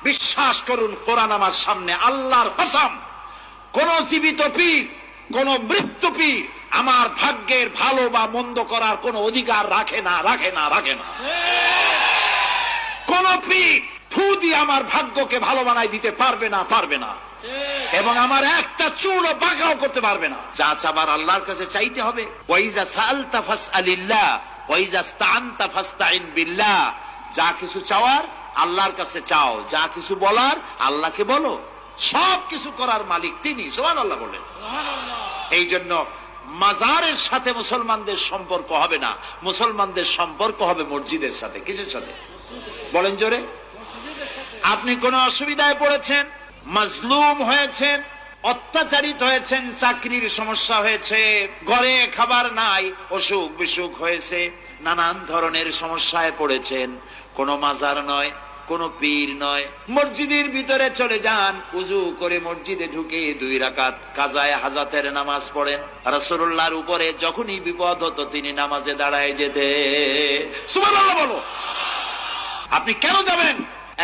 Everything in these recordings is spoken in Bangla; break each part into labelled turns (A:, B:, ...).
A: বিশ্বাস করুন, কোরআন আমার সামনে, আল্লাহর কসম, কোন জীবিত পীর, কোন মৃত্যু পীর আমার ভাগ্যের ভালো বা মন্দ করার কোন অধিকার রাখে না। কোন পীর ফু দিয়ে আমার ভাগ্যকে ভালো বানাই দিতে পারবে না, এবং আমার একটা চুলও বাঁকাও করতে পারবে না। যা চাবার আল্লাহর কাছে চাইতে হবে। ওয়াইজা সাআলতা ফাসআলিল্লাহ ওয়াইজা ইসতাআনতা ফাসতাইন বিল্লাহ। যা কিছু চাওয়ার আল্লাহর কাছে চাও, যা কিছু বলার আল্লাহকে বলো। সব কিছু করার মালিক তিনি, সুবহানাল্লাহ বলেন। এই জন্য মাজারের সাথে মুসলমানদের সম্পর্ক হবে না, মুসলমানদের সম্পর্ক হবে মসজিদের সাথে। কিসের সাথে বলেন জোরে? আপনি কোন অসুবিধায় পড়েছেন, মাজলুম হয়েছেন, অত্যাচারিত হয়েছেন, চাকরির সমস্যা হয়েছে, ঘরে খাবার নাই, অসুখ বিসুখ হয়েছে, নানান ধরনের সমস্যায় পড়েছেন, কোন মাজার নয়, কোন পীর নয়, মসজিদের ভিতরে চলে যান, উযু করে মসজিদে ঢুকে 2 রাকাত কাজায়ে হাজাতের নামাজ পড়েন। রাসূলুল্লাহর উপরে যখনই বিপদ হতো তিনি নামাজে দাঁড়ায় যেতেন। সুবহানাল্লাহ বলো। আপনি কেন যাবেন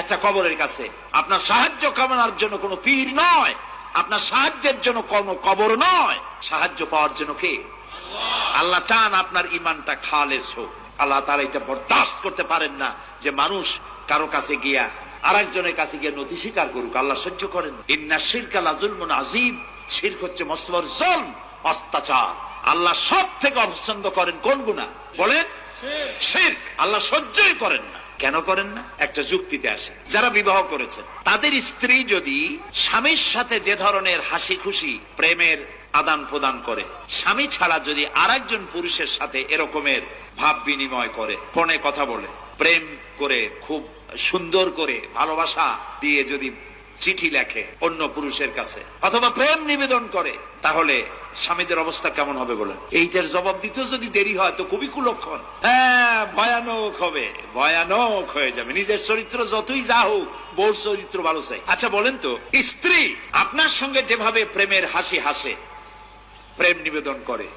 A: একটা কবরের কাছে? আপনার সাহায্য কামনার জন্য কোনো পীর নয়, আপনার সাহায্যের জন্য কোনো কবর নয়, সাহায্য পাওয়ার জন্য কে? আল্লাহ চান আপনার ঈমানটা খালেস হোক। আল্লাহ তাআলা এটা বরদাস্ত করতে পারেন না যে মানুষ কারো কাছে গিয়া আরেকজনের কাছে গিয়ে নথি স্বীকার করুক। আল্লাহ সহ্য করেন। ইন্না শিরকা লাযুলমুন আযীম। শিরক হচ্ছে মস্ত বড় জুলম, অত্যাচার। আল্লাহ সব থেকে অপছন্দ করেন কোন গুনাহ বলেন? শিরক। আল্লাহ সহ্যই করেন না। কেন করেন না? একটা যুক্তিতে আসে। যারা বিবাহ করেছেন তাদের স্ত্রী যদি স্বামীর সাথে যে ধরনের হাসি খুশি প্রেমের আদান প্রদান করে, স্বামী ছাড়া যদি আরেকজন পুরুষের সাথে এরকমের ভাব বিনিময় করে, ফোনে কথা বলে, প্রেম করে, খুব সুন্দর করে ভালোবাসা দিয়ে যদি চিঠি লেখে অন্য পুরুষের কাছে, অথবা প্রেম নিবেদন করে, তাহলে স্বামীদের অবস্থা কেমন হবে বলেন? এইটার জবাব দিতেও যদি দেরি হয় তো খুবই কুলক্ষণ। হ্যাঁ, ভয়ানক হবে, ভয়ানক হয়ে যাবে। নিজের চরিত্র যতই যা হোক, বউর চরিত্র ভালো চাই। আচ্ছা বলেন তো, স্ত্রী আপনার সঙ্গে যেভাবে প্রেমের হাসি হাসে, প্রেম নিবেদন করে,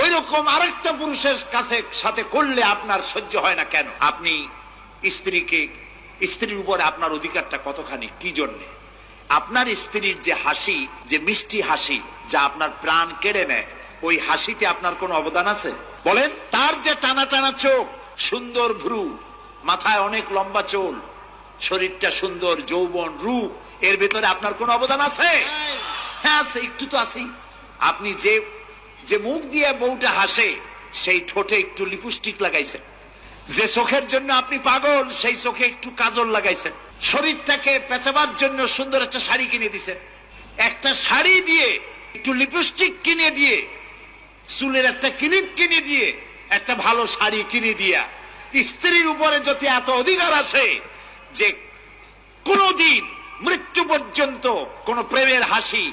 A: ওই রকম আরেকটা পুরুষের কাছে সাথে করলে আপনার সহ্য হয় না কেন? আপনি স্ত্রীর উপরে আপনার অধিকারটা কতখানি, কি জন্যে? আপনার স্ত্রীর যে হাসি, যে মিষ্টি হাসি, যা আপনার প্রাণ কেড়ে নেয়, ওই হাসিতে আপনার কোনো অবদান আছে বলেন? তার যে টানা টানা চোখ, সুন্দর ভ্রু, মাথায় অনেক লম্বা চুল, শরীরটা সুন্দর, যৌবন, রূপ, এর ভেতরে আপনার কোনো অবদান আছে? হ্যাঁ আছে, একটু তো আছেই। আপনি যে মুখ দিয়ে বউটা হাসে, সেই ঠোঁটে একটু লিপস্টিক লাগাইছেন, যে চোখের জন্য আপনি পাগল, সেই চোখে একটু কাজল লাগাইছেন, শরীরটাকে পেঁচাবার জন্য সুন্দর একটা শাড়ি কিনে দিছেন, একটা শাড়ি দিয়ে, একটু লিপস্টিক কিনে দিয়ে, চুলের একটা ক্লিপ কিনে দিয়ে, একটা ভালো শাড়ি কিনে দিয়া স্ত্রীর উপরে যদি এত অধিকার আছে যে কোনদিন মৃত্যু পর্যন্ত কোন প্রেমের হাসি,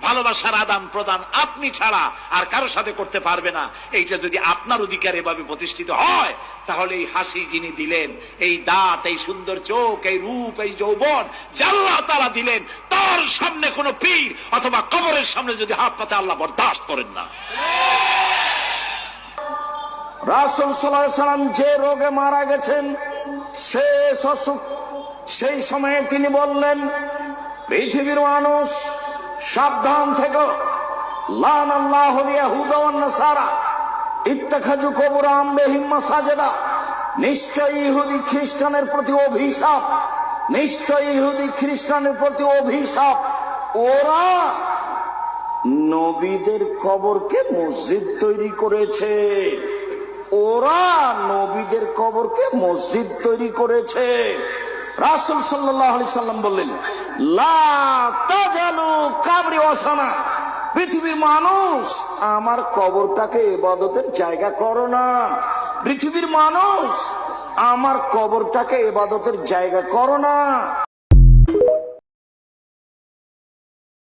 A: ভালোবাসার আদান প্রদান আপনি ছাড়া আর কারো সাথে করতে পারবে না, এইটা যদি আপনার অধিকার এভাবে প্রতিষ্ঠিত হয়, তাহলে এই হাসি যিনি দিলেন, এই দাঁত, এই সুন্দর চোখ, এই রূপ, এই যৌবন যে আল্লাহ তাআলা দিলেন, তার সামনে কোন পীর অথবা কবরের সামনে যদি হাত পাতে আল্লাহ বরদাস্ত করেন না।
B: রাসূল সাল্লাল্লাহু আলাইহি সাল্লাম যে রোগে মারা গেছেন, শেষ অসুখ, সেই সময়ে তিনি বললেন, পৃথিবীর মানুষ সাবধান থেকো, লানাল্লাহুল ইয়াহুদা ওয়ান নাসারা ইত্তাখাযু কুবুর আনবিহিম মাসাজিদা। নিশ্চয় ইহুদি খ্রিস্টানের প্রতি অভিশাপ, নিশ্চয় ইহুদি খ্রিস্টানের প্রতি অভিশাপ। ওরা নবীদের কবরকে মসজিদ তৈরি করেছে, ওরা নবীদের কবরকে মসজিদ তৈরি করেছে। রাসূল সাল্লাল্লাহু আলাইহি সাল্লাম বললেন, লা তাজালু কাবরি ওয়াসানা। পৃথিবীর মানুষ, আমার কবরটাকে ইবাদতের জায়গা করো না। পৃথিবীর মানুষ, আমার কবরটাকে ইবাদতের জায়গা করো না।